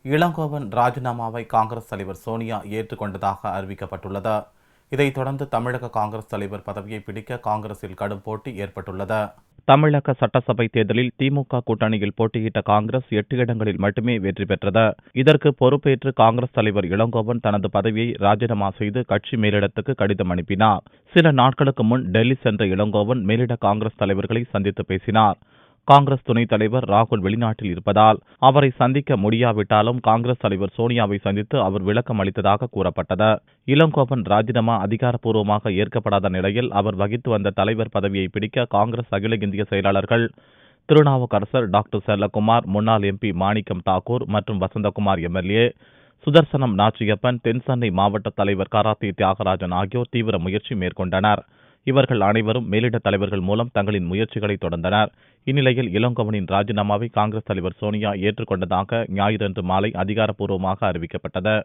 இளங்கோவன் ராஜினாமாவை காங்கிரஸ் தலைவர் சோனியா ஏற்றுக்கொண்டதாக அறிவிக்கப்பட்டுள்ளது. இதைத் தொடர்ந்து தமிழக காங்கிரஸ் தலைவர் பதவியை பிடிக்க காங்கிரஸில் கடும் போட்டி ஏற்பட்டுள்ளது. தமிழக சட்டசபை தேர்தலில் திமுக கூட்டணியில் போட்டியிட்ட காங்கிரஸ் 8 இடங்களில் மட்டுமே வெற்றி பெற்றது. இதற்கு பொறுப்பேற்று காங்கிரஸ் தலைவர் இளங்கோவன் தனது பதவியை ராஜினாமா செய்து கட்சி மேலிடத்துக்கு கடிதம் அனுப்பினார். சில நாட்களுக்கு முன் டெல்லி சென்ற இளங்கோவன் மேலிட காங்கிரஸ் தலைவர்களை சந்தித்து பேசினார். காங்கிரஸ் துணைத் தலைவர் ராகுல் வெளிநாட்டில் இருப்பதால் அவரை சந்திக்க முடியாவிட்டாலும் காங்கிரஸ் தலைவர் சோனியாவை சந்தித்து அவர் விளக்கம் அளித்ததாக கூறப்பட்டது. இளங்கோவன் ராஜினாமா அதிகாரப்பூர்வமாக ஏற்கப்படாத நிலையில் அவர் வகித்து வந்த தலைவர் பதவியை பிடிக்க காங்கிரஸ் அகில இந்திய செயலாளர்கள் திருநாவுக்கரசர், டாக்டர் செல்லக்குமார், முன்னாள் எம்பி மாணிக்கம் தாக்கூர் மற்றும் வசந்தகுமார் எம்எல்ஏ, சுதர்சனம் நாச்சியப்பன், தென்சென்னை மாவட்ட தலைவர் கராத்தே தியாகராஜன் ஆகியோர் தீவிர முயற்சி மேற்கொண்டனர். இவர்கள் அனைவரும் மேலிட தலைவர்கள் மூலம் தங்களின் முயற்சிகளை தொடர்ந்தனர். இந்நிலையில் இளங்கோவனின் ராஜினாமாவை காங்கிரஸ் தலைவர் சோனியா ஏற்றுக்கொண்டதாக ஞாயிறன்று மாலை அதிகாரப்பூர்வமாக அறிவிக்கப்பட்டது.